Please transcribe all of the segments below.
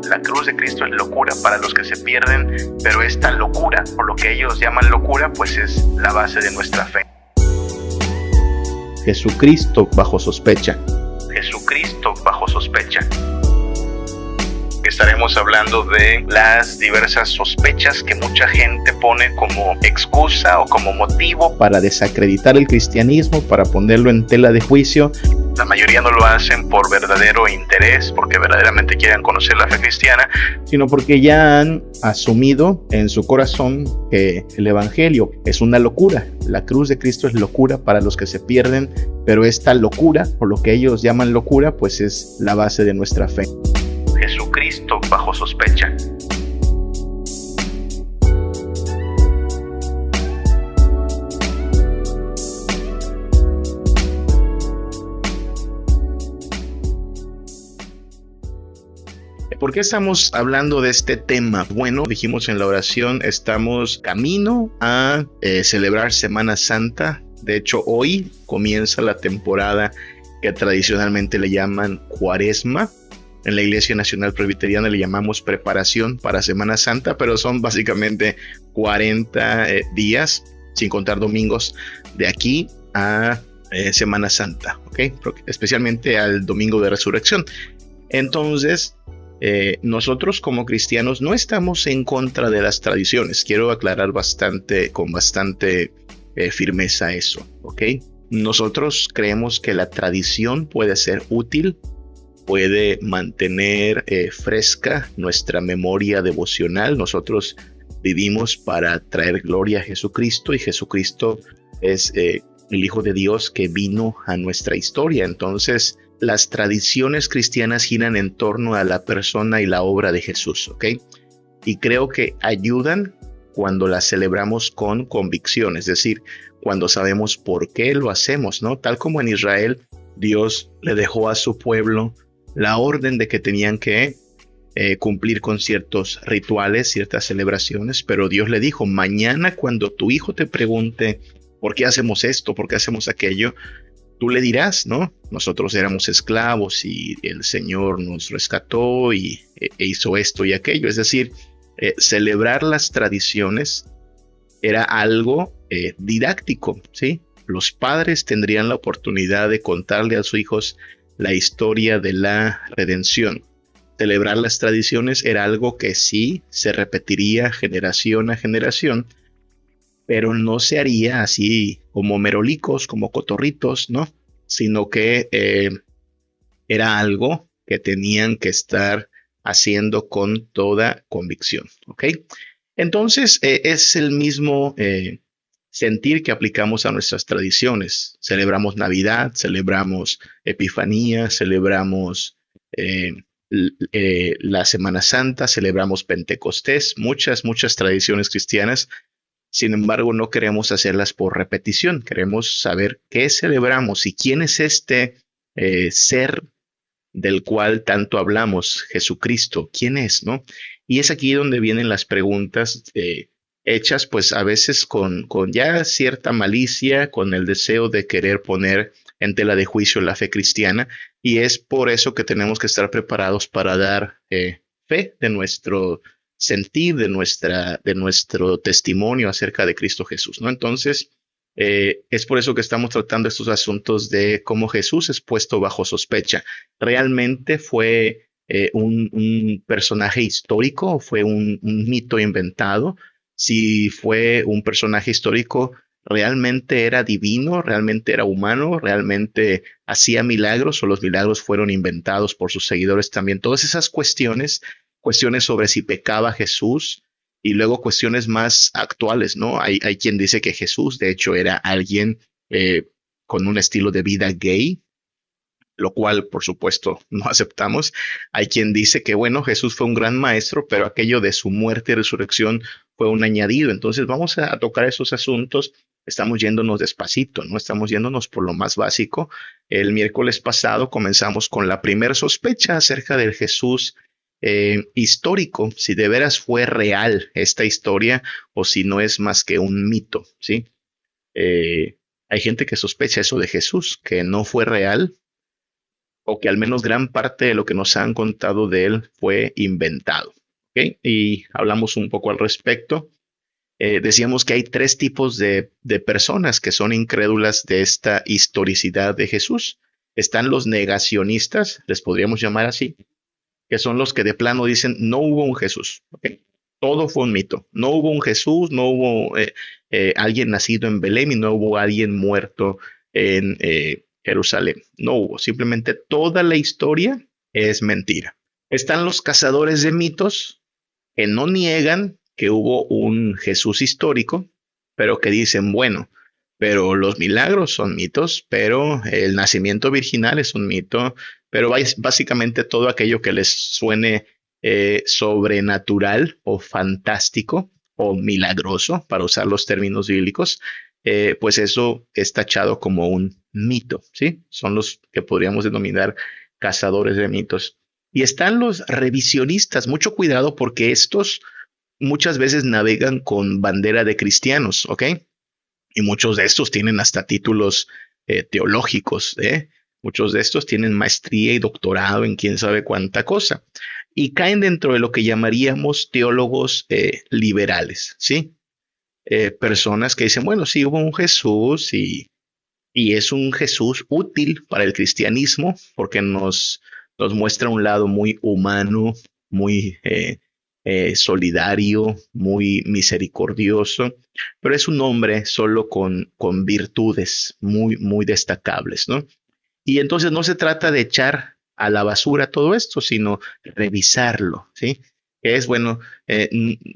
La cruz de Cristo es locura para los que se pierden, pero esta locura, por lo que ellos llaman locura, pues es la base de nuestra fe. Jesucristo bajo sospecha. Jesucristo bajo sospecha. Estaremos hablando de las diversas sospechas que mucha gente pone como excusa o como motivo para desacreditar el cristianismo, para ponerlo en tela de juicio. La mayoría no lo hacen por verdadero interés, porque verdaderamente quieran conocer la fe cristiana, sino porque ya han asumido en su corazón que el evangelio es una locura. La cruz de Cristo es locura para los que se pierden, pero esta locura, o lo que ellos llaman locura, pues es la base de nuestra fe. Jesucristo bajo sospecha. ¿Por qué estamos hablando de este tema? Bueno, dijimos en la oración, estamos camino a celebrar Semana Santa. De hecho, hoy comienza la temporada que tradicionalmente le llaman Cuaresma. En la Iglesia Nacional Presbiteriana le llamamos preparación para Semana Santa, pero son básicamente 40 días, sin contar domingos, de aquí a Semana Santa, ¿ok? Especialmente al Domingo de Resurrección. Entonces, nosotros como cristianos no estamos en contra de las tradiciones. Quiero aclarar con bastante firmeza eso, ¿ok? Nosotros creemos que la tradición puede ser útil, puede mantener fresca nuestra memoria devocional. Nosotros vivimos para traer gloria a Jesucristo y Jesucristo es el Hijo de Dios que vino a nuestra historia. Entonces, las tradiciones cristianas giran en torno a la persona y la obra de Jesús, ¿ok? Y creo que ayudan cuando las celebramos con convicción, es decir, cuando sabemos por qué lo hacemos, ¿no? Tal como en Israel, Dios le dejó a su pueblo la orden de que tenían que cumplir con ciertos rituales, ciertas celebraciones, pero Dios le dijo, mañana cuando tu hijo te pregunte ¿por qué hacemos esto? ¿Por qué hacemos aquello? Tú le dirás, ¿no? Nosotros éramos esclavos y el Señor nos rescató e hizo esto y aquello. Es decir, celebrar las tradiciones era algo didáctico, ¿sí? Los padres tendrían la oportunidad de contarle a sus hijos la historia de la redención. Celebrar las tradiciones era algo que sí se repetiría generación a generación, pero no se haría así como merolicos, como cotorritos, ¿no? Sino que era algo que tenían que estar haciendo con toda convicción, ¿ok? Entonces, es el mismo sentir que aplicamos a nuestras tradiciones. Celebramos Navidad, celebramos Epifanía, celebramos la Semana Santa, celebramos Pentecostés, muchas tradiciones cristianas. Sin embargo, no queremos hacerlas por repetición. Queremos saber qué celebramos y quién es este ser del cual tanto hablamos, Jesucristo. ¿Quién es, no? Y es aquí donde vienen las preguntas hechas, pues a veces con ya cierta malicia, con el deseo de querer poner en tela de juicio la fe cristiana. Y es por eso que tenemos que estar preparados para dar fe de nuestro sentir, de nuestro testimonio acerca de Cristo Jesús, ¿no? Entonces, es por eso que estamos tratando estos asuntos de cómo Jesús es puesto bajo sospecha. ¿Realmente fue un personaje histórico o fue un mito inventado? Si fue un personaje histórico, ¿realmente era divino? ¿Realmente era humano? ¿Realmente hacía milagros o los milagros fueron inventados por sus seguidores también? Todas esas cuestiones sobre si pecaba Jesús y luego cuestiones más actuales, ¿no? Hay quien dice que Jesús, de hecho, era alguien con un estilo de vida gay, lo cual, por supuesto, no aceptamos. Hay quien dice que, bueno, Jesús fue un gran maestro, pero aquello de su muerte y resurrección fue un añadido. Entonces, vamos a tocar esos asuntos. Estamos yéndonos despacito, ¿no? Estamos yéndonos por lo más básico. El miércoles pasado comenzamos con la primera sospecha acerca del Jesús histórico, si de veras fue real esta historia o si no es más que un mito, ¿sí? Hay gente que sospecha eso de Jesús, que no fue real, o que al menos gran parte de lo que nos han contado de él fue inventado. ¿Ok? Y hablamos un poco al respecto. Decíamos que hay tres tipos de personas que son incrédulas de esta historicidad de Jesús. Están los negacionistas, les podríamos llamar así, que son los que de plano dicen no hubo un Jesús. ¿Ok? Todo fue un mito. No hubo un Jesús, no hubo alguien nacido en Belén y no hubo alguien muerto en Jerusalén. No hubo. Simplemente toda la historia es mentira. Están los cazadores de mitos que no niegan que hubo un Jesús histórico, pero que dicen, bueno, pero los milagros son mitos, pero el nacimiento virginal es un mito, pero básicamente todo aquello que les suene sobrenatural o fantástico o milagroso, para usar los términos bíblicos, pues eso es tachado como un mito, ¿sí? Son los que podríamos denominar cazadores de mitos. Y están los revisionistas, mucho cuidado porque estos muchas veces navegan con bandera de cristianos, ¿ok? Y muchos de estos tienen hasta títulos teológicos, ¿eh? Muchos de estos tienen maestría y doctorado en quién sabe cuánta cosa. Y caen dentro de lo que llamaríamos teólogos liberales, ¿sí? Personas que dicen, bueno, sí hubo un Jesús y es un Jesús útil para el cristianismo porque nos muestra un lado muy humano, muy solidario, muy misericordioso, pero es un hombre solo con virtudes muy destacables, ¿no? Y entonces no se trata de echar a la basura todo esto, sino revisarlo, ¿sí? Que es bueno,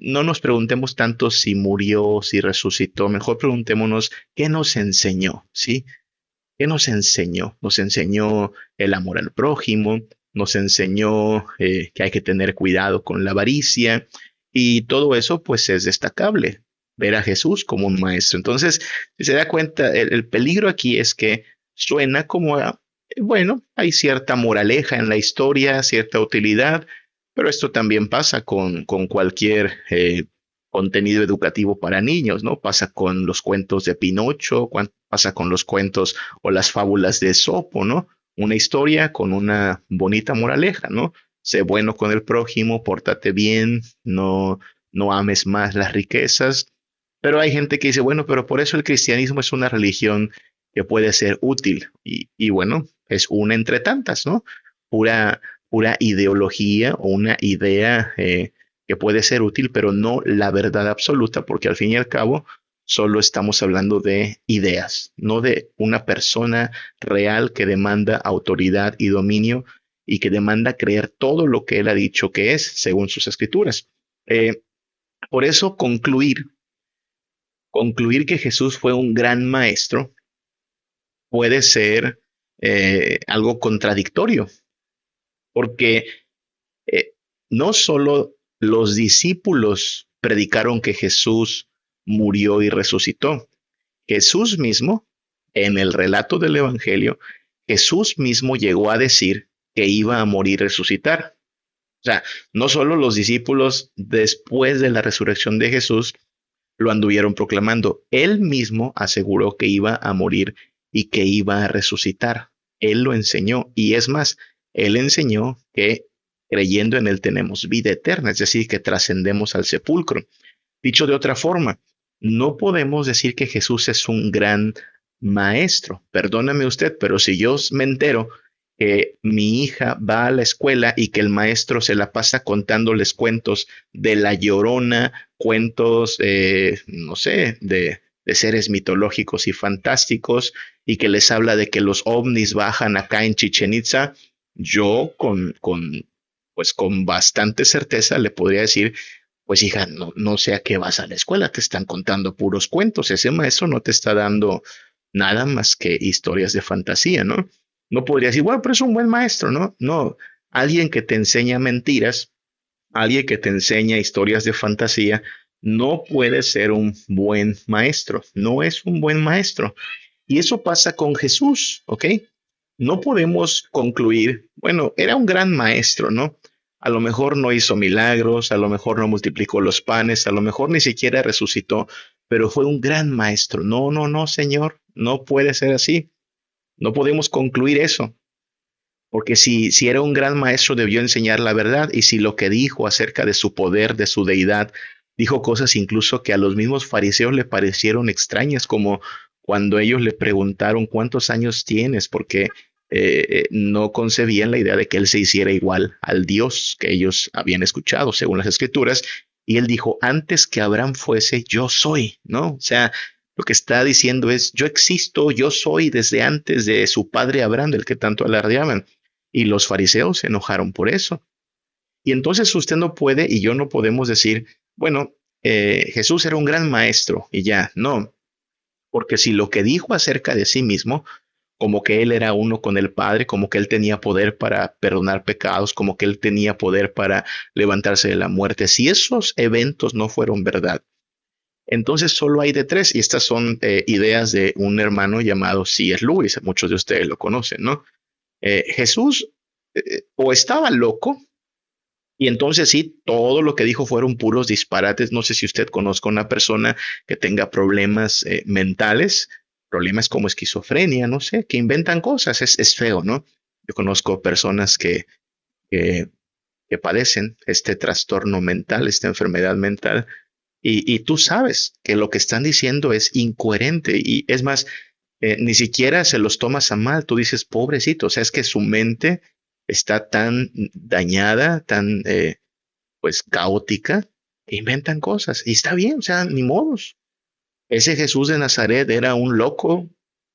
no nos preguntemos tanto si murió, si resucitó, mejor preguntémonos qué nos enseñó, ¿sí? ¿Qué nos enseñó? Nos enseñó el amor al prójimo, nos enseñó que hay que tener cuidado con la avaricia y todo eso pues es destacable, ver a Jesús como un maestro. Entonces, si se da cuenta, el peligro aquí es que suena como, bueno, hay cierta moraleja en la historia, cierta utilidad, pero esto también pasa con cualquier contenido educativo para niños, ¿no? Pasa con los cuentos de Pinocho, pasa con los cuentos o las fábulas de Esopo, ¿no? Una historia con una bonita moraleja, ¿no? Sé bueno con el prójimo, pórtate bien, no ames más las riquezas. Pero hay gente que dice, bueno, pero por eso el cristianismo es una religión que puede ser útil. Y bueno, es una entre tantas, ¿no? Pura ideología o una idea que puede ser útil, pero no la verdad absoluta, porque al fin y al cabo solo estamos hablando de ideas, no de una persona real que demanda autoridad y dominio y que demanda creer todo lo que él ha dicho que es según sus escrituras. Por eso concluir que Jesús fue un gran maestro puede ser algo contradictorio, porque eh, no solo los discípulos predicaron que Jesús murió y resucitó. Jesús mismo, en el relato del Evangelio, Jesús mismo llegó a decir que iba a morir y resucitar. O sea, no solo los discípulos después de la resurrección de Jesús lo anduvieron proclamando, él mismo aseguró que iba a morir y que iba a resucitar. Él lo enseñó y es más, él enseñó que creyendo en él tenemos vida eterna, es decir, que trascendemos al sepulcro. Dicho de otra forma, no podemos decir que Jesús es un gran maestro. Perdóname usted, pero si yo me entero que mi hija va a la escuela y que el maestro se la pasa contándoles cuentos de la Llorona, cuentos, no sé, de seres mitológicos y fantásticos, y que les habla de que los ovnis bajan acá en Chichén Itzá, yo pues con bastante certeza le podría decir, pues hija, no sé a qué vas a la escuela, te están contando puros cuentos, ese maestro no te está dando nada más que historias de fantasía, ¿no? No podría decir, bueno, pero es un buen maestro, ¿no? No, alguien que te enseña mentiras, alguien que te enseña historias de fantasía, no puede ser un buen maestro, no es un buen maestro. Y eso pasa con Jesús, ¿ok? No podemos concluir, bueno, era un gran maestro, ¿no? A lo mejor no hizo milagros, a lo mejor no multiplicó los panes, a lo mejor ni siquiera resucitó, pero fue un gran maestro. No, Señor, no puede ser así. No podemos concluir eso. Porque si era un gran maestro, debió enseñar la verdad. Y si lo que dijo acerca de su poder, de su deidad, dijo cosas incluso que a los mismos fariseos le parecieron extrañas, como cuando ellos le preguntaron cuántos años tienes, porque no concebían la idea de que él se hiciera igual al Dios que ellos habían escuchado, según las escrituras. Y él dijo, antes que Abraham fuese, yo soy, ¿no? O sea, lo que está diciendo es, yo existo, yo soy desde antes de su padre Abraham, del que tanto alardeaban. Y los fariseos se enojaron por eso. Y entonces usted no puede y yo no podemos decir, bueno, Jesús era un gran maestro y ya, no, porque si lo que dijo acerca de sí mismo, como que él era uno con el Padre, como que él tenía poder para perdonar pecados, como que él tenía poder para levantarse de la muerte, si esos eventos no fueron verdad, entonces solo hay de tres, y estas son ideas de un hermano llamado C.S. Lewis, muchos de ustedes lo conocen, ¿no? Jesús o estaba loco, y entonces sí, todo lo que dijo fueron puros disparates. No sé si usted conozca una persona que tenga problemas mentales, problemas como esquizofrenia, no sé, que inventan cosas. Es feo, ¿no? Yo conozco personas que, que padecen este trastorno mental, esta enfermedad mental, y tú sabes que lo que están diciendo es incoherente y es más, ni siquiera se los tomas a mal. Tú dices, pobrecito, o sea, es que su mente está tan dañada, tan pues caótica, que inventan cosas. Y está bien, o sea, ni modos. Ese Jesús de Nazaret era un loco,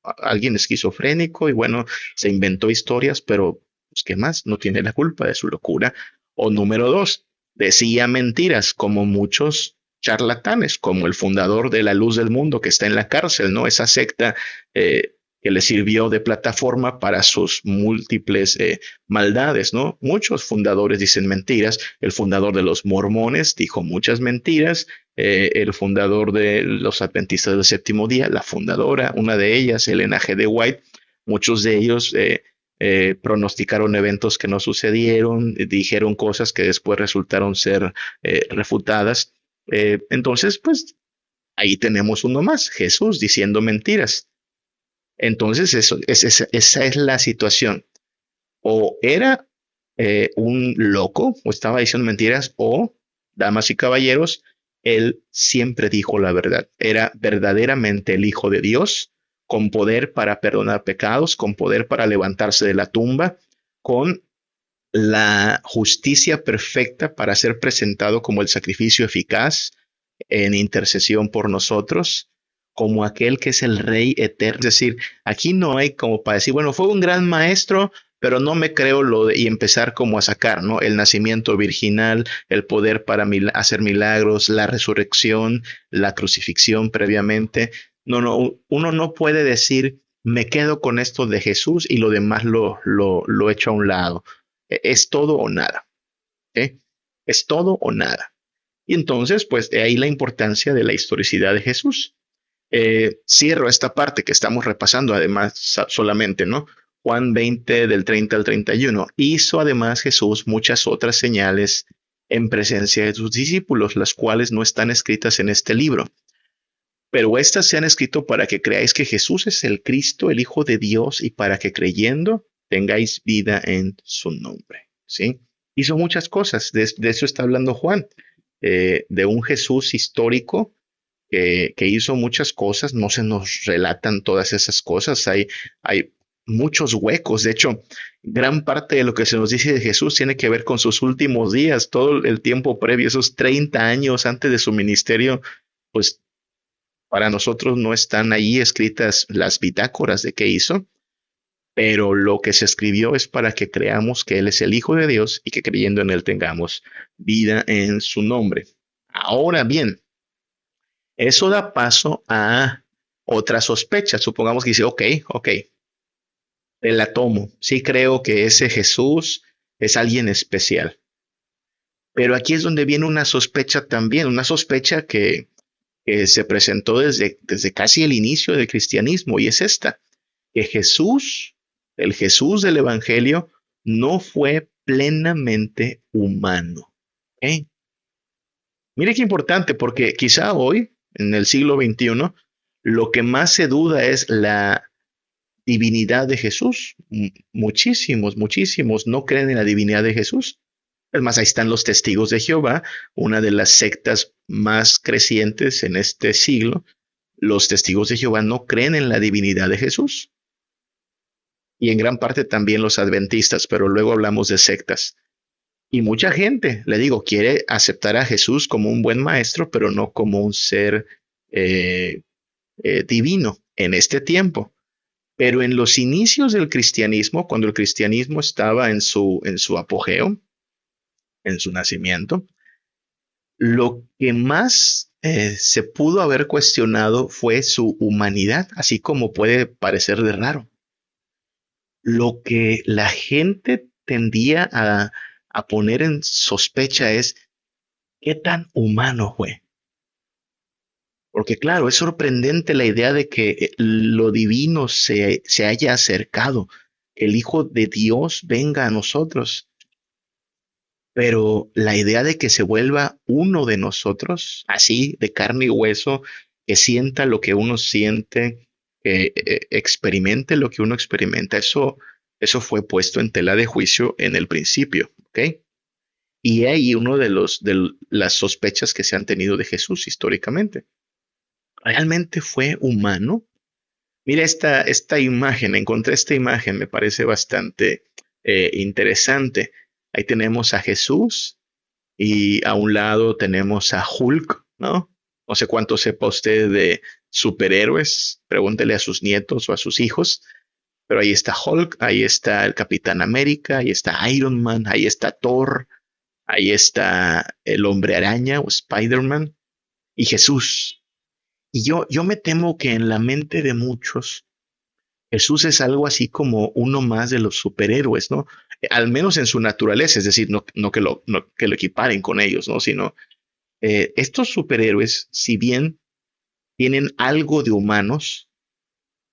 alguien esquizofrénico, y bueno, se inventó historias, pero pues, ¿qué más? No tiene la culpa de su locura. O número dos, decía mentiras, como muchos charlatanes, como el fundador de la Luz del Mundo que está en la cárcel, ¿no? Esa secta que le sirvió de plataforma para sus múltiples maldades, ¿no? Muchos fundadores dicen mentiras. El fundador de los mormones dijo muchas mentiras. El fundador de los adventistas del séptimo día, la fundadora, una de ellas, Elena G. de White, muchos de ellos pronosticaron eventos que no sucedieron, dijeron cosas que después resultaron ser refutadas. Entonces, pues ahí tenemos uno más, Jesús diciendo mentiras. Entonces, esa es la situación. O era un loco, o estaba diciendo mentiras, o, damas y caballeros, él siempre dijo la verdad. Era verdaderamente el Hijo de Dios, con poder para perdonar pecados, con poder para levantarse de la tumba, con la justicia perfecta para ser presentado como el sacrificio eficaz en intercesión por nosotros, como aquel que es el Rey eterno. Es decir, aquí no hay como para decir, bueno, fue un gran maestro, pero no me creo y empezar como a sacar, ¿no? El nacimiento virginal, el poder para hacer milagros, la resurrección, la crucifixión previamente. No, uno no puede decir, me quedo con esto de Jesús y lo demás lo echo a un lado. Es todo o nada, ¿ok? Es todo o nada. Y entonces, pues de ahí la importancia de la historicidad de Jesús. Cierro esta parte que estamos repasando, además, solamente, ¿no? Juan 20 del 30 al 31. Hizo además Jesús muchas otras señales en presencia de sus discípulos, las cuales no están escritas en este libro. Pero estas se han escrito para que creáis que Jesús es el Cristo, el Hijo de Dios, y para que creyendo tengáis vida en su nombre. ¿Sí? Hizo muchas cosas, de eso está hablando Juan, de un Jesús histórico que hizo muchas cosas. No se nos relatan todas esas cosas, hay muchos huecos. De hecho, gran parte de lo que se nos dice de Jesús tiene que ver con sus últimos días, todo el tiempo previo, esos 30 años antes de su ministerio, pues para nosotros no están ahí escritas las bitácoras de qué hizo, pero lo que se escribió es para que creamos que Él es el Hijo de Dios y que creyendo en Él tengamos vida en su nombre. Ahora bien, eso da paso a otra sospecha. Supongamos que dice, ok, te la tomo. Sí creo que ese Jesús es alguien especial. Pero aquí es donde viene una sospecha también, una sospecha que se presentó desde casi el inicio del cristianismo, y es esta, que Jesús, el Jesús del Evangelio, no fue plenamente humano. ¿Okay? Mire qué importante, porque quizá hoy, en el siglo XXI, lo que más se duda es la divinidad de Jesús. Muchísimos no creen en la divinidad de Jesús. Es más, ahí están los testigos de Jehová, una de las sectas más crecientes en este siglo. Los testigos de Jehová no creen en la divinidad de Jesús. Y en gran parte también los adventistas, pero luego hablamos de sectas. Y mucha gente, le digo, quiere aceptar a Jesús como un buen maestro, pero no como un ser divino en este tiempo. Pero en los inicios del cristianismo, cuando el cristianismo estaba en su apogeo, en su nacimiento, lo que más se pudo haber cuestionado fue su humanidad, así como puede parecer de raro. Lo que la gente tendía a poner en sospecha es qué tan humano fue. Porque claro, es sorprendente la idea de que lo divino se haya acercado, que el Hijo de Dios venga a nosotros. Pero la idea de que se vuelva uno de nosotros, así de carne y hueso, que sienta lo que uno siente, que experimente lo que uno experimenta, eso fue puesto en tela de juicio en el principio, ¿ok? Y ahí uno de las sospechas que se han tenido de Jesús históricamente. ¿Realmente fue humano? Mira esta imagen, encontré esta imagen, me parece bastante interesante. Ahí tenemos a Jesús y a un lado tenemos a Hulk, ¿no? No sé cuánto sepa usted de superhéroes, pregúntele a sus nietos o a sus hijos, pero ahí está Hulk, ahí está el Capitán América, ahí está Iron Man, ahí está Thor, ahí está el Hombre Araña o Spider-Man y Jesús. Y yo me temo que en la mente de muchos, Jesús es algo así como uno más de los superhéroes, ¿no? Al menos en su naturaleza, es decir, no que lo equiparen con ellos, ¿no? Sino estos superhéroes, si bien tienen algo de humanos,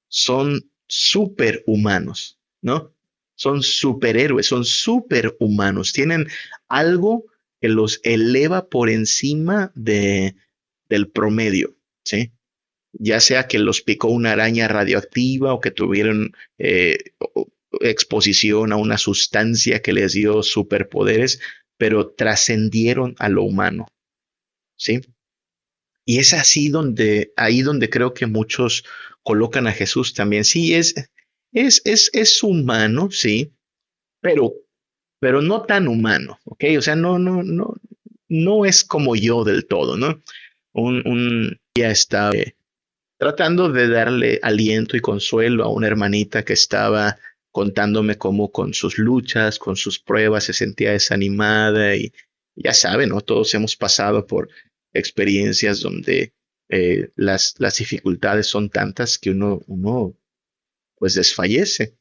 son superhumanos, ¿no? Son superhéroes, son superhumanos, tienen algo que los eleva por encima del promedio, ¿sí? Ya sea que los picó una araña radioactiva o que tuvieron exposición a una sustancia que les dio superpoderes, pero trascendieron a lo humano, ¿sí? Y es ahí donde creo que muchos colocan a Jesús también. Sí, es humano, sí, pero no tan humano, ¿ok? O sea, no es como yo del todo, ¿no? Un día estaba tratando de darle aliento y consuelo a una hermanita que estaba contándome cómo con sus luchas, con sus pruebas se sentía desanimada y ya saben, ¿no? Todos hemos pasado por experiencias donde las dificultades son tantas que uno pues desfallece.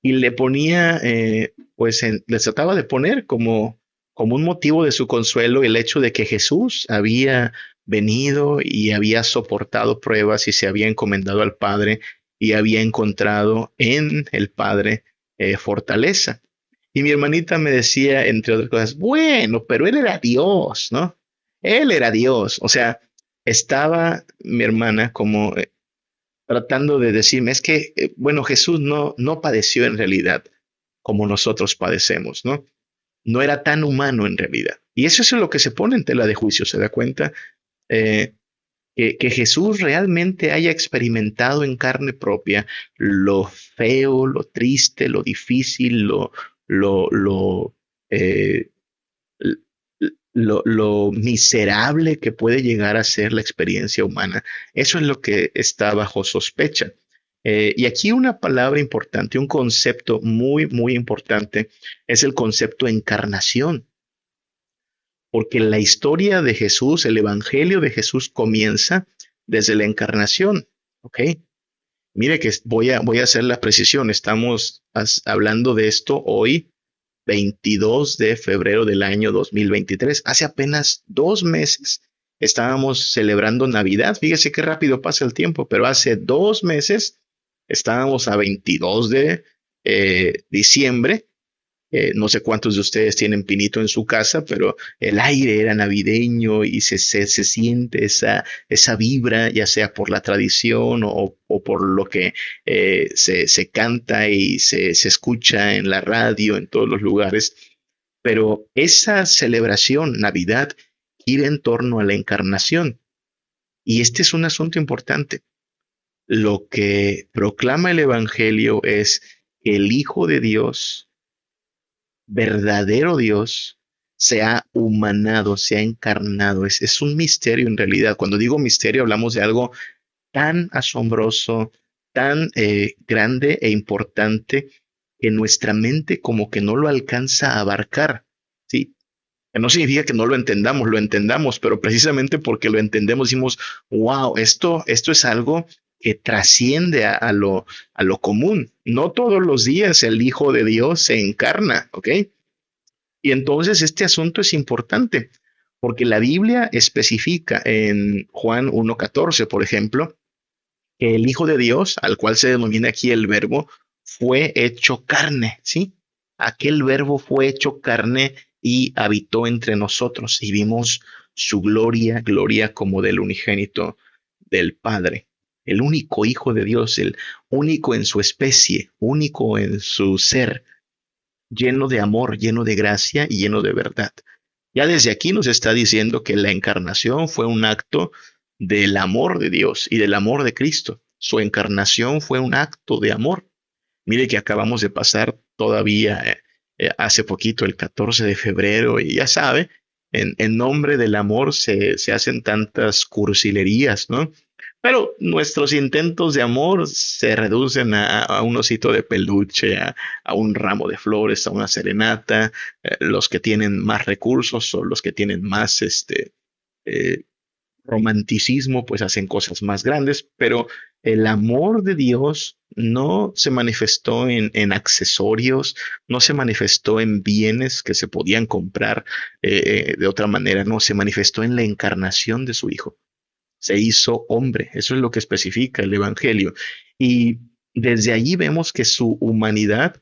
Y le ponía, les trataba de poner como un motivo de su consuelo el hecho de que Jesús había venido y había soportado pruebas y se había encomendado al Padre y había encontrado en el Padre fortaleza. Y mi hermanita me decía, entre otras cosas, bueno, pero él era Dios, ¿no? Él era Dios. O sea, estaba mi hermana como tratando de decirme, es que, bueno, Jesús no padeció en realidad como nosotros padecemos, ¿no? No era tan humano en realidad. Y eso es lo que se pone en tela de juicio, ¿se da cuenta? Que Jesús realmente haya experimentado en carne propia lo feo, lo triste, lo difícil, eh, lo miserable que puede llegar a ser la experiencia humana. Eso es lo que está bajo sospecha. Y aquí una palabra importante, un concepto muy, muy importante, es el concepto encarnación. Porque la historia de Jesús, el evangelio de Jesús comienza desde la encarnación, ¿ok? Mire que voy a hacer la precisión. Estamos hablando de esto hoy, 22 de febrero del año 2023. Hace apenas 2 meses estábamos celebrando Navidad. Fíjese qué rápido pasa el tiempo, pero hace 2 meses estábamos a 22 de diciembre No sé cuántos de ustedes tienen pinito en su casa, pero el aire era navideño y se siente esa vibra, ya sea por la tradición o por lo que se canta y se escucha en la radio, en todos los lugares. Pero esa celebración, Navidad, gira en torno a la encarnación. Y este es un asunto importante. Lo que proclama el Evangelio es que el Hijo de Dios, verdadero Dios, se ha humanado, se ha encarnado. Es un misterio en realidad. Cuando digo misterio, hablamos de algo tan asombroso, tan grande e importante que nuestra mente como que no lo alcanza a abarcar. ¿Sí? Que no significa que no lo entendamos, pero precisamente porque lo entendemos decimos, wow, esto es algo que trasciende a lo común. No todos los días el Hijo de Dios se encarna, ¿ok? Y entonces este asunto es importante, porque la Biblia especifica en Juan 1.14, por ejemplo, que el Hijo de Dios, al cual se denomina aquí el Verbo, fue hecho carne, ¿sí? Aquel Verbo fue hecho carne y habitó entre nosotros y vimos su gloria, gloria como del unigénito del Padre, el único Hijo de Dios, el único en su especie, único en su ser, lleno de amor, lleno de gracia y lleno de verdad. Ya desde aquí nos está diciendo que la encarnación fue un acto del amor de Dios y del amor de Cristo. Su encarnación fue un acto de amor. Mire que acabamos de pasar todavía hace poquito, el 14 de febrero, y ya sabe, en nombre del amor se hacen tantas cursilerías, ¿no? Pero nuestros intentos de amor se reducen a un osito de peluche, a un ramo de flores, a una serenata. Los que tienen más recursos o los que tienen más eh, romanticismo, pues hacen cosas más grandes, pero el amor de Dios no se manifestó en accesorios, no se manifestó en bienes que se podían comprar de otra manera, no, se manifestó en la encarnación de su Hijo. Se hizo hombre, eso es lo que especifica el Evangelio. Y desde allí vemos que su humanidad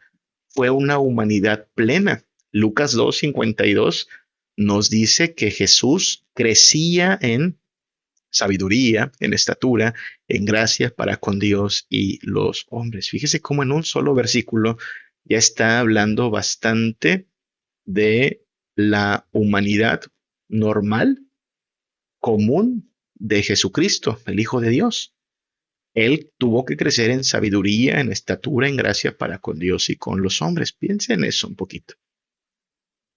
fue una humanidad plena. Lucas 2:52 nos dice que Jesús crecía en sabiduría, en estatura, en gracia para con Dios y los hombres. Fíjese cómo en un solo versículo ya está hablando bastante de la humanidad normal, común de Jesucristo, el Hijo de Dios. Él tuvo que crecer en sabiduría, en estatura, en gracia para con Dios y con los hombres. Piensen en eso un poquito.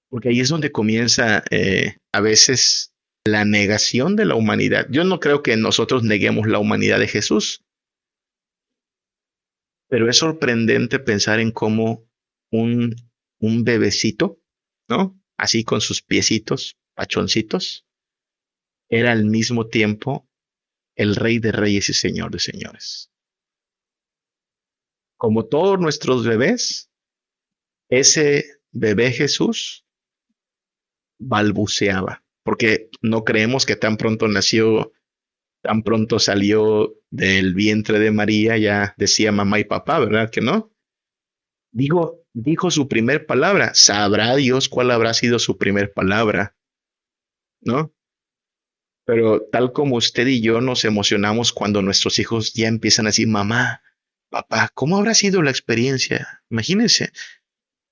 Porque ahí es donde comienza a veces la negación de la humanidad. Yo no creo que nosotros neguemos la humanidad de Jesús, pero es sorprendente pensar en cómo un, un bebecito, ¿no? Así con sus piecitos, pachoncitos, era al mismo tiempo el Rey de Reyes y Señor de Señores. Como todos nuestros bebés, ese bebé Jesús balbuceaba, porque no creemos que tan pronto nació, tan pronto salió del vientre de María, ya decía mamá y papá, ¿verdad que no? Dijo su primer palabra. Sabrá Dios cuál habrá sido su primer palabra, ¿no? Pero tal como usted y yo nos emocionamos cuando nuestros hijos ya empiezan a decir, mamá, papá, ¿cómo habrá sido la experiencia? Imagínense,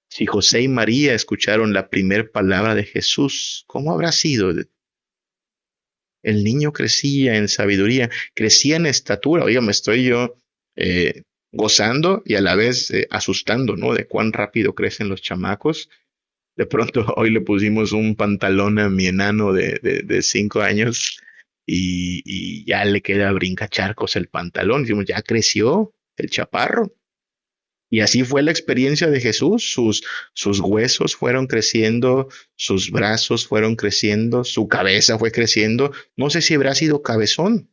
si José y María escucharon la primer palabra de Jesús, ¿cómo habrá sido? El niño crecía en sabiduría, crecía en estatura. Oiga, me estoy yo gozando y a la vez asustando, ¿no? De cuán rápido crecen los chamacos. De pronto hoy le pusimos un pantalón a mi enano de 5 años y ya le queda brincacharcos el pantalón. Decimos, ya creció el chaparro. Y así fue la experiencia de Jesús. Sus huesos fueron creciendo, sus brazos fueron creciendo, su cabeza fue creciendo. No sé si habrá sido cabezón.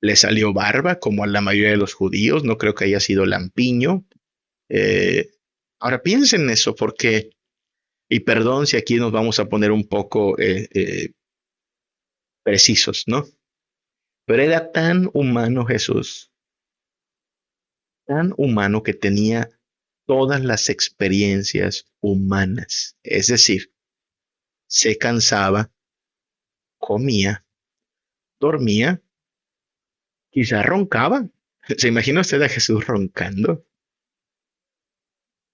Le salió barba, como a la mayoría de los judíos. No creo que haya sido lampiño. Eh, Ahora piensen en eso, porque, y perdón si aquí nos vamos a poner un poco precisos, ¿no? Pero era tan humano Jesús, tan humano que tenía todas las experiencias humanas. Es decir, se cansaba, comía, dormía, quizá roncaba. ¿Se imagina usted a Jesús roncando?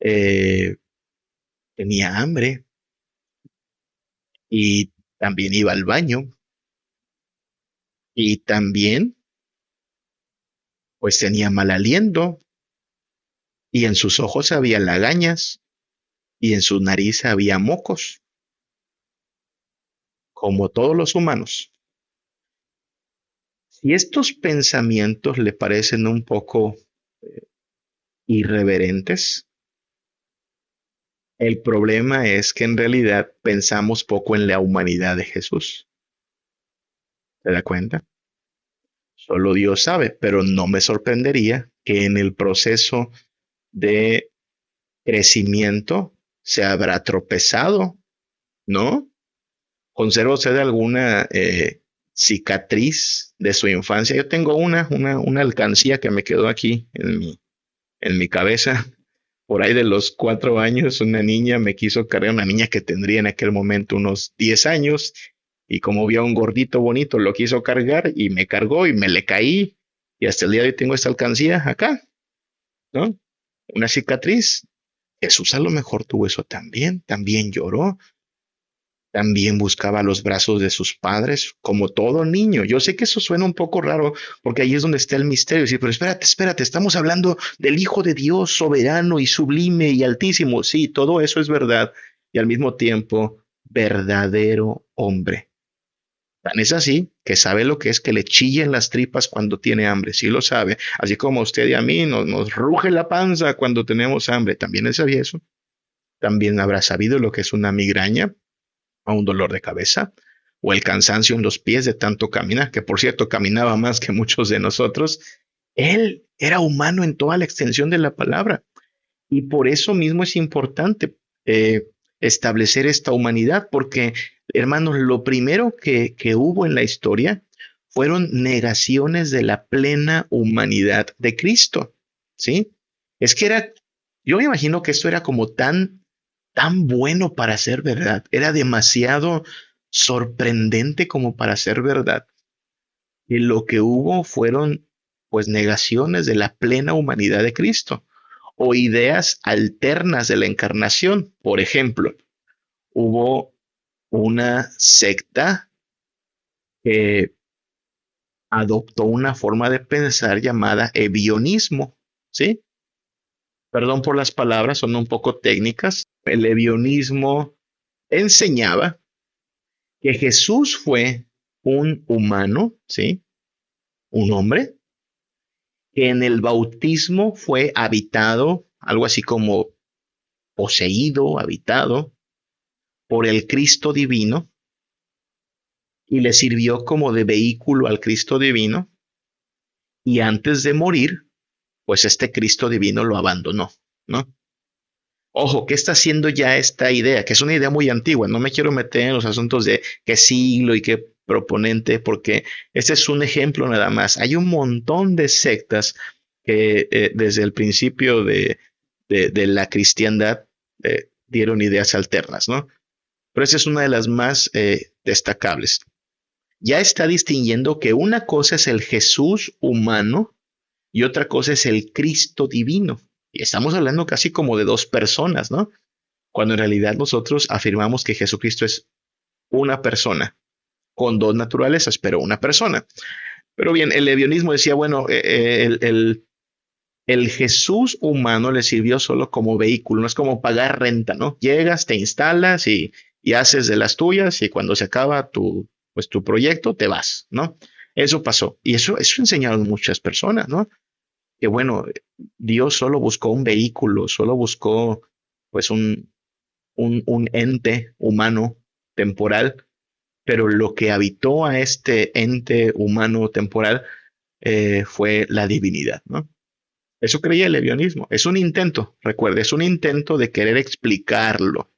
Eh, Tenía hambre y también iba al baño y también pues tenía mal aliento y en sus ojos había lagañas y en su nariz había mocos, como todos los humanos. Si estos pensamientos le parecen un poco irreverentes, el problema es que en realidad pensamos poco en la humanidad de Jesús. ¿Se da cuenta? Solo Dios sabe, pero no me sorprendería que en el proceso de crecimiento se habrá tropezado, ¿no? ¿Conserva usted alguna cicatriz de su infancia? Yo tengo una alcancía que me quedó aquí en mi cabeza. Por ahí de los 4 años, una niña me quiso cargar, una niña que tendría en aquel momento unos 10 años, y como vio a un gordito bonito, lo quiso cargar y me cargó y me le caí. Y hasta el día de hoy tengo esta alcancía acá, ¿no? Una cicatriz. Jesús a lo mejor tuvo eso también, también lloró, también buscaba los brazos de sus padres, como todo niño. Yo sé que eso suena un poco raro, porque ahí es donde está el misterio. Sí, pero espérate, estamos hablando del Hijo de Dios, soberano y sublime y altísimo. Sí, todo eso es verdad, y al mismo tiempo, verdadero hombre. Tan es así que sabe lo que es que le chillen las tripas cuando tiene hambre, sí lo sabe. Así como a usted y a mí nos ruge la panza cuando tenemos hambre. También él sabía eso. También habrá sabido lo que es una migraña, a un dolor de cabeza, o el cansancio en los pies de tanto caminar, que por cierto caminaba más que muchos de nosotros. Él era humano en toda la extensión de la palabra, y por eso mismo es importante establecer esta humanidad, porque, hermanos, lo primero que hubo en la historia fueron negaciones de la plena humanidad de Cristo, ¿sí? Es que yo me imagino que esto era como tan bueno para ser verdad, era demasiado sorprendente como para ser verdad. Y lo que hubo fueron pues negaciones de la plena humanidad de Cristo o ideas alternas de la encarnación. Por ejemplo, hubo una secta que adoptó una forma de pensar llamada ebionismo, ¿sí? Perdón por las palabras, son un poco técnicas. El ebionismo enseñaba que Jesús fue un humano, ¿sí? Un hombre, que en el bautismo fue habitado, algo así como poseído, habitado por el Cristo divino, y le sirvió como de vehículo al Cristo divino, y antes de morir, pues este Cristo divino lo abandonó, ¿no? Ojo, ¿qué está haciendo ya esta idea? Que es una idea muy antigua. No me quiero meter en los asuntos de qué siglo y qué proponente, porque este es un ejemplo nada más. Hay un montón de sectas que desde el principio de la cristiandad dieron ideas alternas, ¿no? Pero esa es una de las más destacables. Ya está distinguiendo que una cosa es el Jesús humano y otra cosa es el Cristo divino. Y estamos hablando casi como de dos personas, ¿no? Cuando en realidad nosotros afirmamos que Jesucristo es una persona, con dos naturalezas, pero una persona. Pero bien, el ebionismo decía, bueno, el Jesús humano le sirvió solo como vehículo, no es como pagar renta, ¿no? Llegas, te instalas y haces de las tuyas, y cuando se acaba tu proyecto, te vas, ¿no? Eso pasó. Y eso enseñaron muchas personas, ¿no? Que bueno, Dios solo buscó un vehículo, solo buscó pues un ente humano temporal, pero lo que habitó a este ente humano temporal fue la divinidad, ¿no? Eso creía el ebionismo. Es un intento, recuerde, es un intento de querer explicarlo,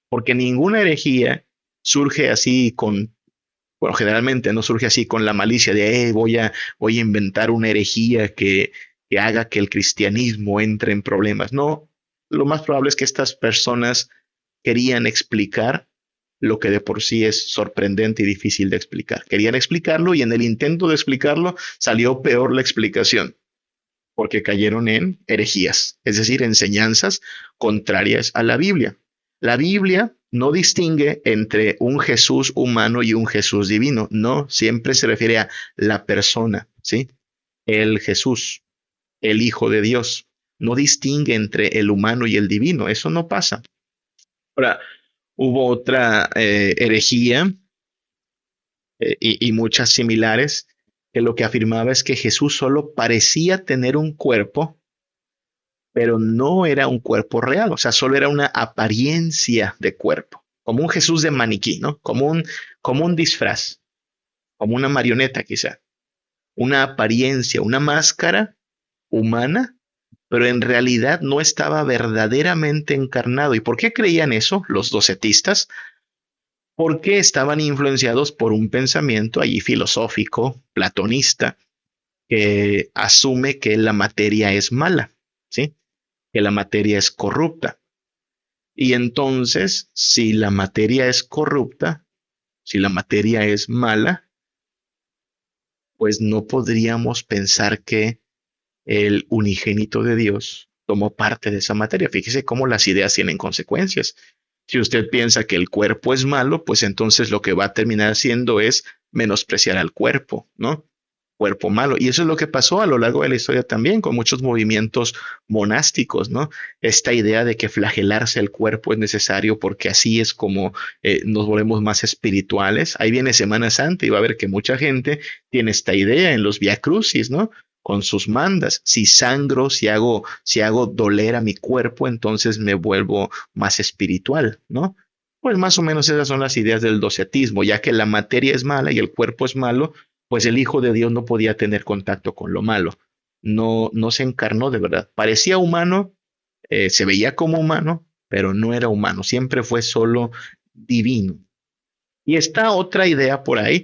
porque ninguna herejía surge así bueno, generalmente no surge así con la malicia de voy a inventar una herejía que haga que el cristianismo entre en problemas. No, lo más probable es que estas personas querían explicar lo que de por sí es sorprendente y difícil de explicar. Querían explicarlo y en el intento de explicarlo salió peor la explicación, porque cayeron en herejías, es decir, enseñanzas contrarias a la Biblia. La Biblia no distingue entre un Jesús humano y un Jesús divino, no, siempre se refiere a la persona, ¿sí? El Jesús, el Hijo de Dios, no distingue entre el humano y el divino, eso no pasa. Ahora, hubo otra herejía y muchas similares que lo que afirmaba es que Jesús solo parecía tener un cuerpo, pero no era un cuerpo real, o sea, solo era una apariencia de cuerpo, como un Jesús de maniquí, ¿no? Como un disfraz, como una marioneta quizá, una apariencia, una máscara humana, pero en realidad no estaba verdaderamente encarnado. ¿Y por qué creían eso los docetistas? Porque estaban influenciados por un pensamiento allí filosófico, platonista, que asume que la materia es mala, ¿sí? Que la materia es corrupta. Y entonces, si la materia es corrupta, si la materia es mala, pues no podríamos pensar que el unigénito de Dios tomó parte de esa materia. Fíjese cómo las ideas tienen consecuencias. Si usted piensa que el cuerpo es malo, pues entonces lo que va a terminar haciendo es menospreciar al cuerpo, ¿no? Cuerpo malo. Y eso es lo que pasó a lo largo de la historia también con muchos movimientos monásticos, ¿no? Esta idea de que flagelarse el cuerpo es necesario porque así es como nos volvemos más espirituales. Ahí viene Semana Santa y va a ver que mucha gente tiene esta idea en los Vía Crucis, ¿no? Con sus mandas. Si sangro, si hago doler a mi cuerpo, entonces me vuelvo más espiritual, ¿no? Pues más o menos esas son las ideas del docetismo, ya que la materia es mala y el cuerpo es malo, pues el Hijo de Dios no podía tener contacto con lo malo. No se encarnó de verdad. Parecía humano, se veía como humano, pero no era humano. Siempre fue solo divino. Y está otra idea por ahí,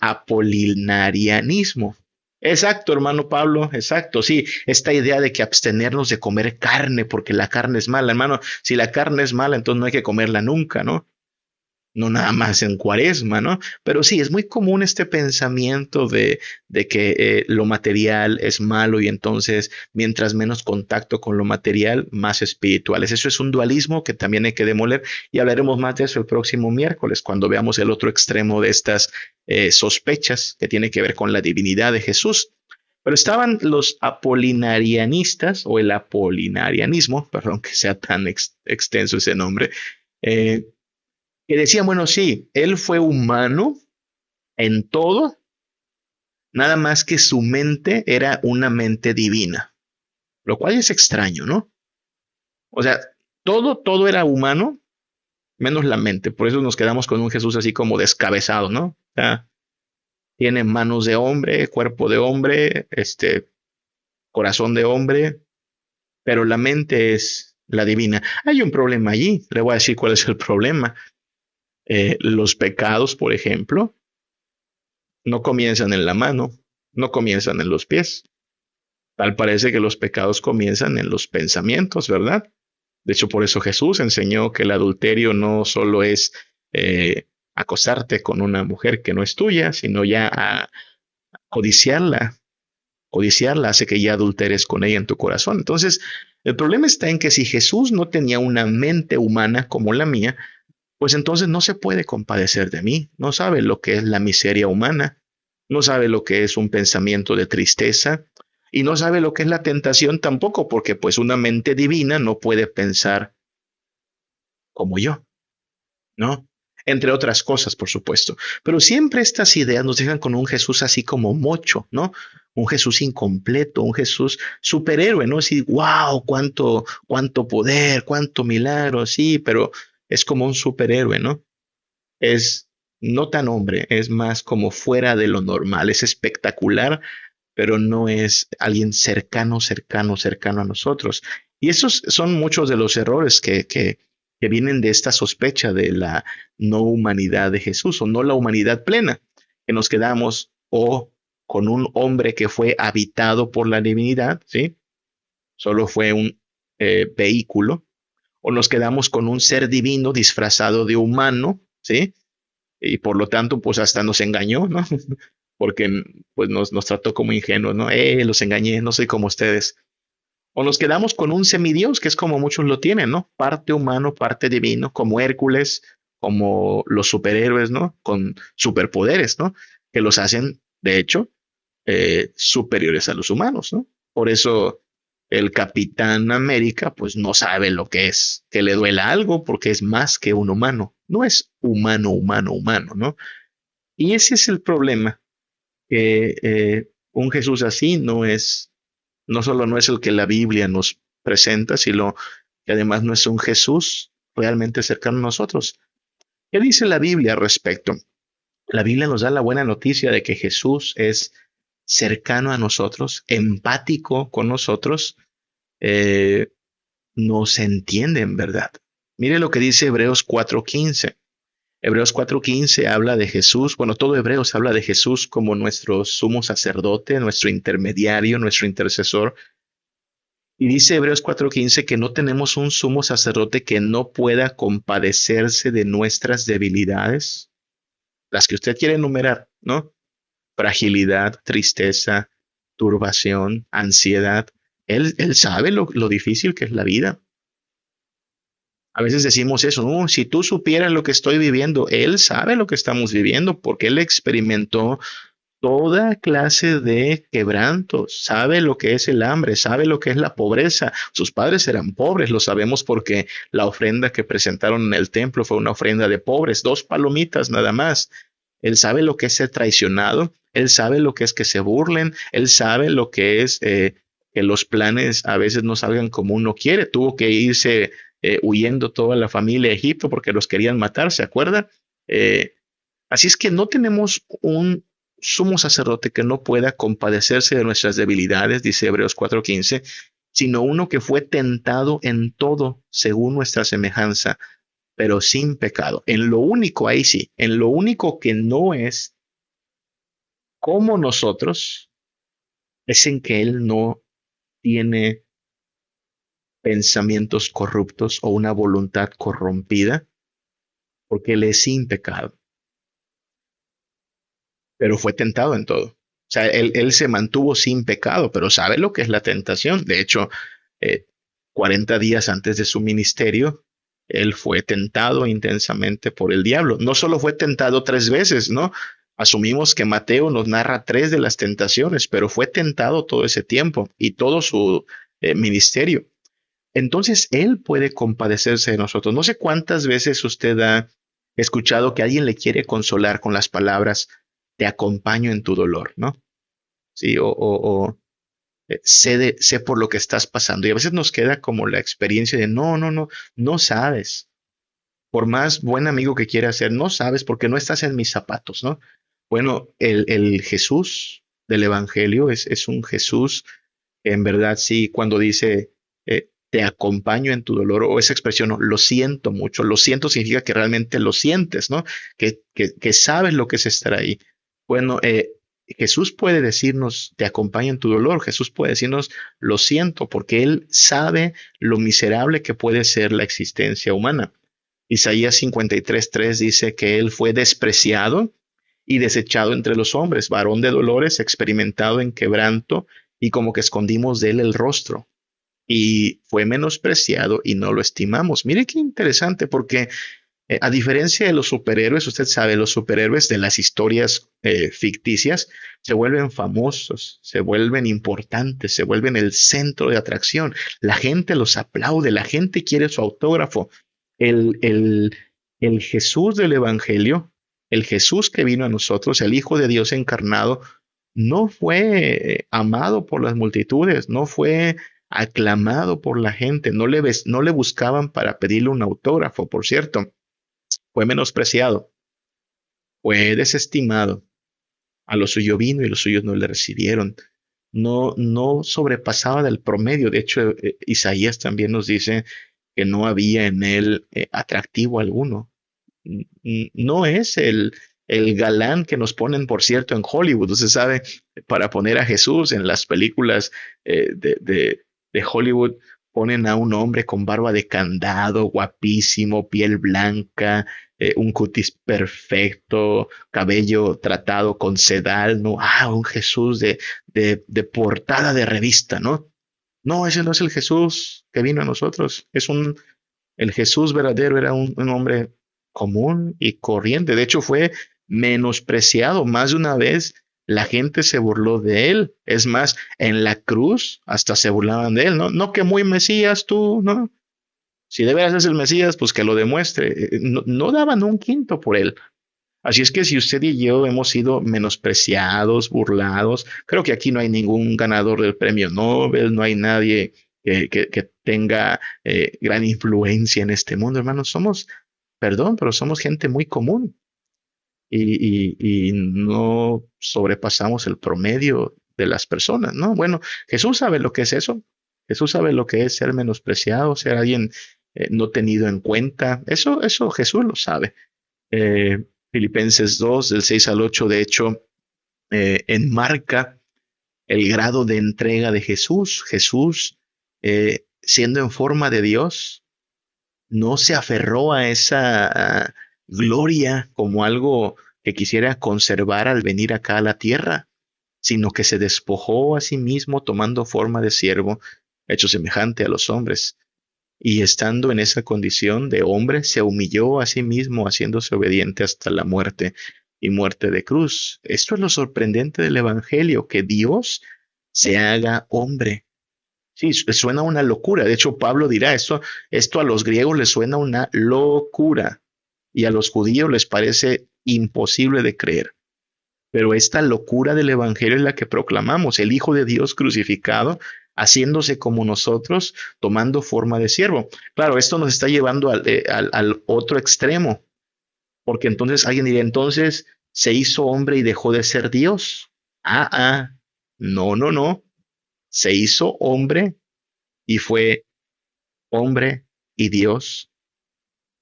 apolinarianismo. Exacto, hermano Pablo, exacto, sí, esta idea de que abstenernos de comer carne porque la carne es mala, hermano, si la carne es mala, entonces no hay que comerla nunca, ¿no? No nada más en Cuaresma, ¿no? Pero sí, es muy común este pensamiento de que lo material es malo y entonces mientras menos contacto con lo material, más espirituales. Eso es un dualismo que también hay que demoler y hablaremos más de eso el próximo miércoles cuando veamos el otro extremo de estas sospechas que tiene que ver con la divinidad de Jesús. Pero estaban los apolinarianistas o el apolinarianismo, perdón que sea tan extenso ese nombre, que decían, bueno, sí, él fue humano en todo, nada más que su mente era una mente divina, lo cual es extraño, ¿no? O sea, todo era humano, menos la mente, por eso nos quedamos con un Jesús así como descabezado, ¿no? O sea, tiene manos de hombre, cuerpo de hombre, corazón de hombre, pero la mente es la divina. Hay un problema allí, le voy a decir cuál es el problema. Los pecados, por ejemplo, no comienzan en la mano, no comienzan en los pies. Tal parece que los pecados comienzan en los pensamientos, ¿verdad? De hecho, por eso Jesús enseñó que el adulterio no solo es acostarte con una mujer que no es tuya, sino ya a codiciarla. Codiciarla hace que ya adulteres con ella en tu corazón. Entonces, el problema está en que si Jesús no tenía una mente humana como la mía, pues entonces no se puede compadecer de mí. No sabe lo que es la miseria humana, no sabe lo que es un pensamiento de tristeza y no sabe lo que es la tentación tampoco, porque pues una mente divina no puede pensar como yo, ¿no? Entre otras cosas, por supuesto. Pero siempre estas ideas nos dejan con un Jesús así como mocho, ¿no? Un Jesús incompleto, un Jesús superhéroe, ¿no? Así, wow, cuánto poder, cuánto milagro, sí, pero es como un superhéroe, ¿no? Es no tan hombre, es más como fuera de lo normal, es espectacular, pero no es alguien cercano a nosotros. Y esos son muchos de los errores que vienen de esta sospecha de la no humanidad de Jesús o no la humanidad plena, que nos quedamos o con un hombre que fue habitado por la divinidad, ¿sí? Solo fue un vehículo, o nos quedamos con un ser divino disfrazado de humano, ¿sí? Y por lo tanto, pues hasta nos engañó, ¿no? Porque pues nos trató como ingenuos, ¿no? Los engañé, no soy como ustedes. O nos quedamos con un semidios, que es como muchos lo tienen, ¿no? Parte humano, parte divino, como Hércules, como los superhéroes, ¿no? Con superpoderes, ¿no? Que los hacen, de hecho, superiores a los humanos, ¿no? Por eso el Capitán América, pues no sabe lo que es, que le duela algo, porque es más que un humano. No es humano, humano, humano, ¿no? Y ese es el problema, que un Jesús así no solo no es el que la Biblia nos presenta, sino que además no es un Jesús realmente cercano a nosotros. ¿Qué dice la Biblia al respecto? La Biblia nos da la buena noticia de que Jesús es cercano a nosotros, empático con nosotros, eh, nos entiende en verdad. Mire lo que dice Hebreos 4:15. Hebreos 4:15 habla de Jesús, bueno, todo Hebreos habla de Jesús como nuestro sumo sacerdote, nuestro intermediario, nuestro intercesor. Y dice Hebreos 4:15 que no tenemos un sumo sacerdote que no pueda compadecerse de nuestras debilidades, las que usted quiere enumerar, ¿no? Fragilidad, tristeza, turbación, ansiedad. Él sabe lo difícil que es la vida. A veces decimos eso, no, si tú supieras lo que estoy viviendo, él sabe lo que estamos viviendo porque él experimentó toda clase de quebrantos, sabe lo que es el hambre, sabe lo que es la pobreza. Sus padres eran pobres, lo sabemos porque la ofrenda que presentaron en el templo fue una ofrenda de pobres, 2 palomitas nada más. Él sabe lo que es ser traicionado, él sabe lo que es que se burlen, él sabe lo que es que los planes a veces no salgan como uno quiere. Tuvo que irse huyendo toda la familia a Egipto porque los querían matar, ¿se acuerda? Eh, Así es que no tenemos un sumo sacerdote que no pueda compadecerse de nuestras debilidades, dice Hebreos 4:15, sino uno que fue tentado en todo según nuestra semejanza, pero sin pecado. En lo único, ahí sí, en lo único que no es como nosotros, es en que Él no tiene pensamientos corruptos o una voluntad corrompida, porque Él es sin pecado, pero fue tentado en todo. O sea, él se mantuvo sin pecado, pero sabe lo que es la tentación. De hecho, eh, 40 días antes de su ministerio, él fue tentado intensamente por el diablo. No solo fue tentado 3 veces, ¿no? Asumimos que Mateo nos narra 3 de las tentaciones, pero fue tentado todo ese tiempo y todo su ministerio. Entonces, Él puede compadecerse de nosotros. No sé cuántas veces usted ha escuchado que alguien le quiere consolar con las palabras, te acompaño en tu dolor, ¿no? Sí, sé por lo que estás pasando. Y a veces nos queda como la experiencia de, no sabes. Por más buen amigo que quiera ser, no sabes porque no estás en mis zapatos, ¿no? Bueno, el Jesús del Evangelio es un Jesús que en verdad sí, cuando dice, te acompaño en tu dolor, o esa expresión, ¿no? Lo siento mucho, lo siento significa que realmente lo sientes, ¿no? Que sabes lo que es estar ahí. Bueno, Jesús puede decirnos, te acompaño en tu dolor. Jesús puede decirnos, lo siento, porque Él sabe lo miserable que puede ser la existencia humana. Isaías 53:3 dice que Él fue despreciado y desechado entre los hombres, varón de dolores, experimentado en quebranto, y como que escondimos de Él el rostro. Y fue menospreciado y no lo estimamos. Mire qué interesante, porque a diferencia de los superhéroes, usted sabe, los superhéroes de las historias ficticias se vuelven famosos, se vuelven importantes, se vuelven el centro de atracción. La gente los aplaude, la gente quiere su autógrafo. El, el, el Jesús del Evangelio, el Jesús que vino a nosotros, el Hijo de Dios encarnado, no fue amado por las multitudes, no fue aclamado por la gente, no le buscaban para pedirle un autógrafo, por cierto. Fue menospreciado, fue desestimado. A lo suyo vino y los suyos no le recibieron. No sobrepasaba del promedio. De hecho, Isaías también nos dice que no había en él atractivo alguno. No es el galán que nos ponen, por cierto, en Hollywood. Usted sabe, para poner a Jesús en las películas de Hollywood, ponen a un hombre con barba de candado, guapísimo, piel blanca, un cutis perfecto, cabello tratado con sedal, ¿no? Un Jesús de portada de revista, ¿no? No, ese no es el Jesús que vino a nosotros. El Jesús verdadero era un hombre común y corriente. De hecho, fue menospreciado más de una vez. La gente se burló de él. Es más, en la cruz hasta se burlaban de él, ¿no? No que muy Mesías tú, ¿no? Si de veras es el Mesías, pues que lo demuestre. No, no daban un quinto por él. Así es que si usted y yo hemos sido menospreciados, burlados, creo que aquí no hay ningún ganador del premio Nobel, no hay nadie que tenga gran influencia en este mundo, hermanos. Perdón, pero somos gente muy común y no sobrepasamos el promedio de las personas, ¿no? Bueno, Jesús sabe lo que es eso. Jesús sabe lo que es ser menospreciado, ser alguien no tenido en cuenta. Eso Jesús lo sabe. Filipenses 2, del 6 al 8, de hecho, enmarca el grado de entrega de Jesús. Jesús, siendo en forma de Dios, no se aferró a esa gloria como algo que quisiera conservar al venir acá a la tierra, sino que se despojó a sí mismo tomando forma de siervo, hecho semejante a los hombres. Y estando en esa condición de hombre, se humilló a sí mismo, haciéndose obediente hasta la muerte y muerte de cruz. Esto es lo sorprendente del Evangelio, que Dios se haga hombre. Sí, suena una locura. De hecho, Pablo dirá esto a los griegos les suena una locura y a los judíos les parece imposible de creer. Pero esta locura del Evangelio es la que proclamamos, el Hijo de Dios crucificado, haciéndose como nosotros, tomando forma de siervo. Claro, esto nos está llevando al otro extremo, porque entonces alguien diría, entonces se hizo hombre y dejó de ser Dios. No, no, no. Se hizo hombre y fue hombre y Dios,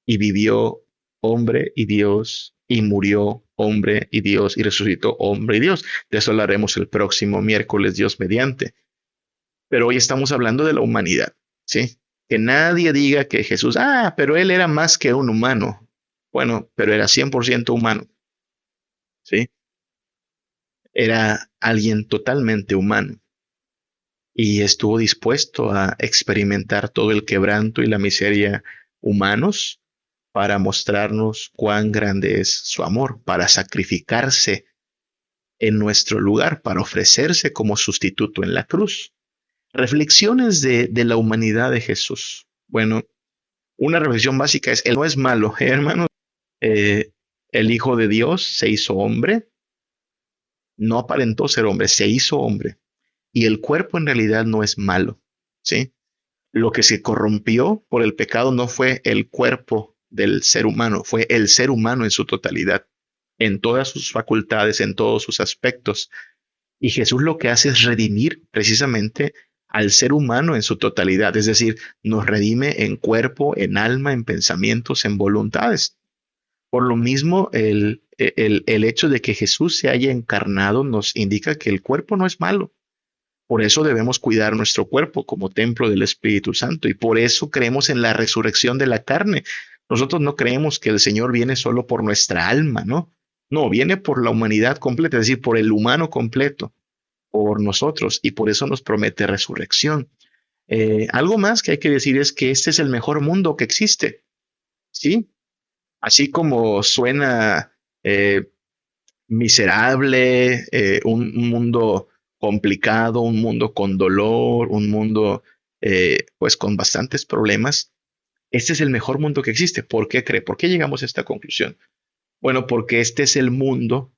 y vivió hombre y Dios, y murió hombre y Dios, y resucitó hombre y Dios. De eso hablaremos el próximo miércoles, Dios mediante. Pero hoy estamos hablando de la humanidad, ¿sí? Que nadie diga que Jesús, pero él era más que un humano. Bueno, pero era 100% humano, ¿sí? Era alguien totalmente humano y estuvo dispuesto a experimentar todo el quebranto y la miseria humanos para mostrarnos cuán grande es su amor, para sacrificarse en nuestro lugar, para ofrecerse como sustituto en la cruz. Reflexiones de la humanidad de Jesús. Bueno, una reflexión básica es, él no es malo, hermanos. El Hijo de Dios se hizo hombre, no aparentó ser hombre, se hizo hombre. Y el cuerpo en realidad no es malo, ¿sí? Lo que se corrompió por el pecado no fue el cuerpo del ser humano, fue el ser humano en su totalidad, en todas sus facultades, en todos sus aspectos. Y Jesús lo que hace es redimir precisamente al ser humano en su totalidad, es decir, nos redime en cuerpo, en alma, en pensamientos, en voluntades. Por lo mismo, el hecho de que Jesús se haya encarnado nos indica que el cuerpo no es malo. Por eso debemos cuidar nuestro cuerpo como templo del Espíritu Santo y por eso creemos en la resurrección de la carne. Nosotros no creemos que el Señor viene solo por nuestra alma, ¿no? No, viene por la humanidad completa, es decir, por el humano completo, por nosotros, y por eso nos promete resurrección. Algo más que hay que decir es que este es el mejor mundo que existe, ¿sí? Así como suena miserable, un mundo complicado, un mundo con dolor, un mundo pues con bastantes problemas. Este es el mejor mundo que existe. ¿Por qué cree? ¿Por qué llegamos a esta conclusión? Bueno, porque este es el mundo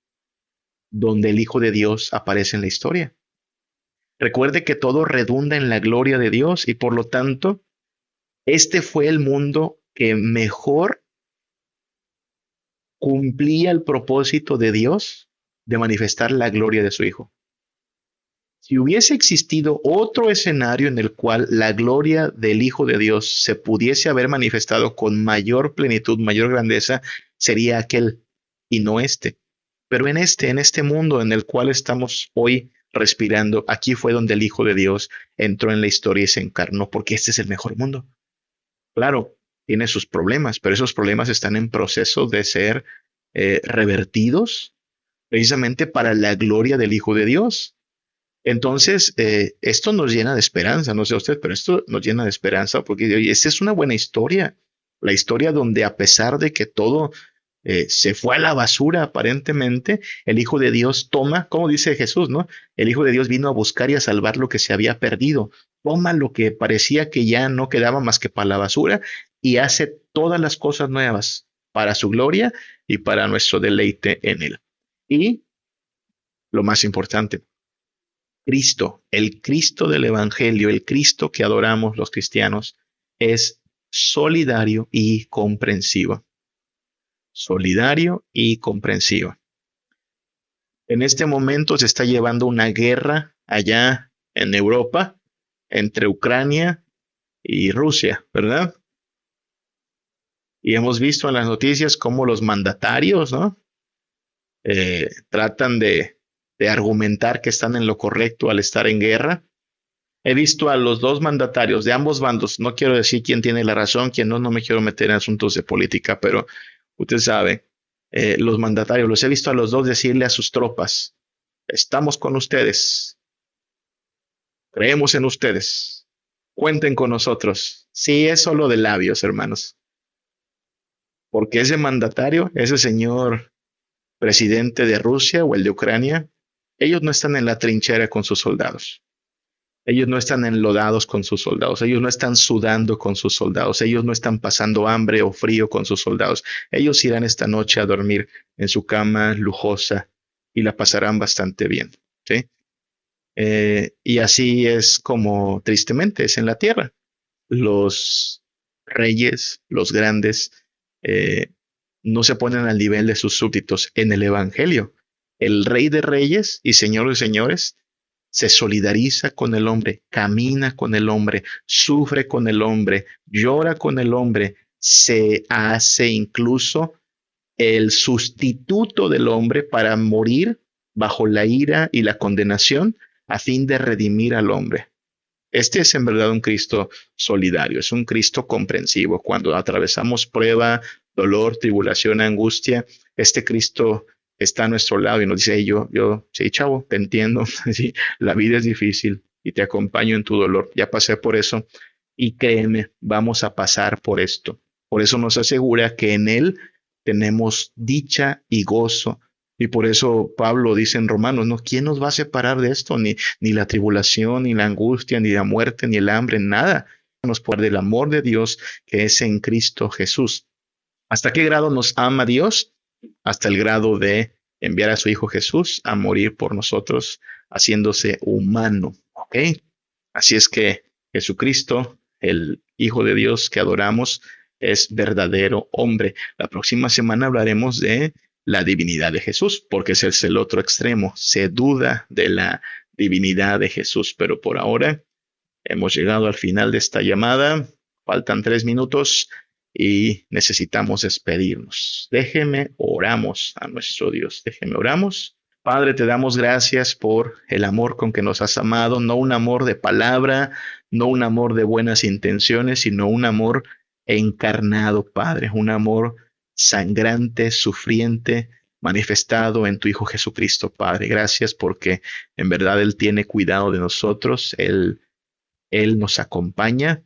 donde el Hijo de Dios aparece en la historia. Recuerde que todo redunda en la gloria de Dios y por lo tanto, este fue el mundo que mejor cumplía el propósito de Dios de manifestar la gloria de su Hijo. Si hubiese existido otro escenario en el cual la gloria del Hijo de Dios se pudiese haber manifestado con mayor plenitud, mayor grandeza, sería aquel y no este. Pero en este mundo en el cual estamos hoy respirando. Aquí fue donde el Hijo de Dios entró en la historia y se encarnó, porque este es el mejor mundo. Claro, tiene sus problemas, pero esos problemas están en proceso de ser revertidos precisamente para la gloria del Hijo de Dios. Entonces, esto nos llena de esperanza, no sé usted, pero esto nos llena de esperanza porque oye, esta es una buena historia, la historia donde a pesar de que todo se fue a la basura aparentemente, el Hijo de Dios toma, como dice Jesús, ¿no? El Hijo de Dios vino a buscar y a salvar lo que se había perdido, toma lo que parecía que ya no quedaba más que para la basura y hace todas las cosas nuevas para su gloria y para nuestro deleite en él. Y lo más importante, Cristo, el Cristo del Evangelio, el Cristo que adoramos los cristianos, es solidario y comprensivo. Solidario y comprensivo. En este momento se está llevando una guerra allá en Europa entre Ucrania y Rusia, ¿verdad? Y hemos visto en las noticias cómo los mandatarios, ¿no? Tratan de argumentar que están en lo correcto al estar en guerra. He visto a los dos mandatarios de ambos bandos. No quiero decir quién tiene la razón, quién no. No me quiero meter en asuntos de política, pero usted sabe, los mandatarios, los he visto a los dos decirle a sus tropas, estamos con ustedes, creemos en ustedes, cuenten con nosotros. Sí, es solo de labios, hermanos. Porque ese mandatario, ese señor presidente de Rusia o el de Ucrania, ellos no están en la trinchera con sus soldados. Ellos no están enlodados con sus soldados. Ellos no están sudando con sus soldados. Ellos no están pasando hambre o frío con sus soldados. Ellos irán esta noche a dormir en su cama lujosa y la pasarán bastante bien. ¿Sí? Y así es como tristemente es en la tierra. Los reyes, los grandes, no se ponen al nivel de sus súbditos en el Evangelio. El Rey de Reyes y Señor de Señores se solidariza con el hombre, camina con el hombre, sufre con el hombre, llora con el hombre, se hace incluso el sustituto del hombre para morir bajo la ira y la condenación a fin de redimir al hombre. Este es en verdad un Cristo solidario, es un Cristo comprensivo. Cuando atravesamos prueba, dolor, tribulación, angustia, este Cristo está a nuestro lado y nos dice, hey, sí, chavo, te entiendo, sí, la vida es difícil y te acompaño en tu dolor. Ya pasé por eso y créeme, vamos a pasar por esto. Por eso nos asegura que en Él tenemos dicha y gozo. Y por eso Pablo dice en Romanos, ¿no? ¿Quién nos va a separar de esto? Ni la tribulación, ni la angustia, ni la muerte, ni el hambre, nada. Nos puede del amor de Dios que es en Cristo Jesús. ¿Hasta qué grado nos ama Dios? Hasta el grado de enviar a su Hijo Jesús a morir por nosotros, haciéndose humano. ¿Ok? Así es que Jesucristo, el Hijo de Dios que adoramos, es verdadero hombre. La próxima semana hablaremos de la divinidad de Jesús, porque ese es el otro extremo. Se duda de la divinidad de Jesús, pero por ahora hemos llegado al final de esta llamada. Faltan 3 minutos y necesitamos despedirnos. Déjeme oramos a nuestro Dios. Déjeme oramos. Padre, te damos gracias por el amor con que nos has amado, no un amor de palabra, no un amor de buenas intenciones, sino un amor encarnado, Padre, un amor sangrante, sufriente, manifestado en tu Hijo Jesucristo, Padre. Gracias porque en verdad Él tiene cuidado de nosotros, Él nos acompaña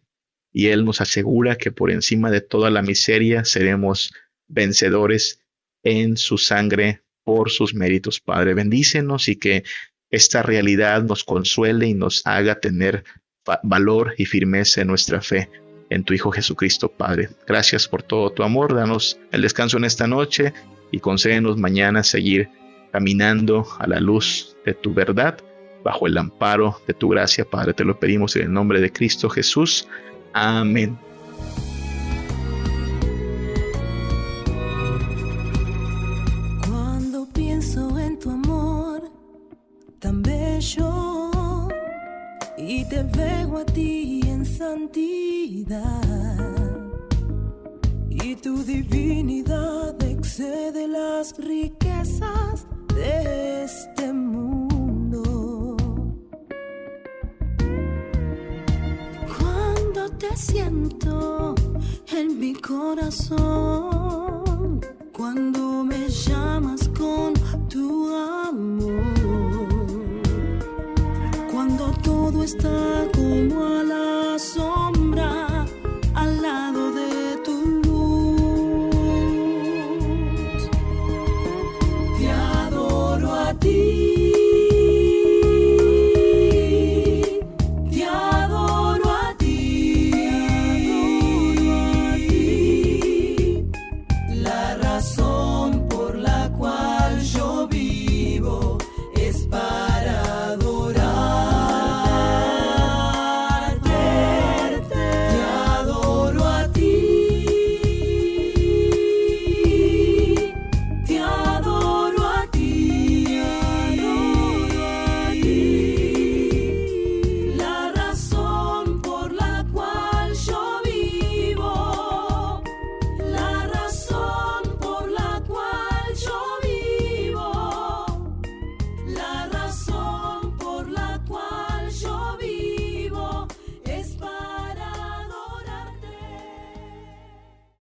y Él nos asegura que por encima de toda la miseria seremos vencedores en su sangre por sus méritos, Padre. Bendícenos y que esta realidad nos consuele y nos haga tener valor y firmeza en nuestra fe en tu Hijo Jesucristo, Padre. Gracias por todo tu amor. Danos el descanso en esta noche y concédenos mañana seguir caminando a la luz de tu verdad, bajo el amparo de tu gracia, Padre. Te lo pedimos en el nombre de Cristo Jesús. Amén. Cuando pienso en tu amor tan bello y te veo a ti en santidad y tu divinidad excede las riquezas de este mundo, te siento en mi corazón cuando me llamas con tu amor, cuando todo está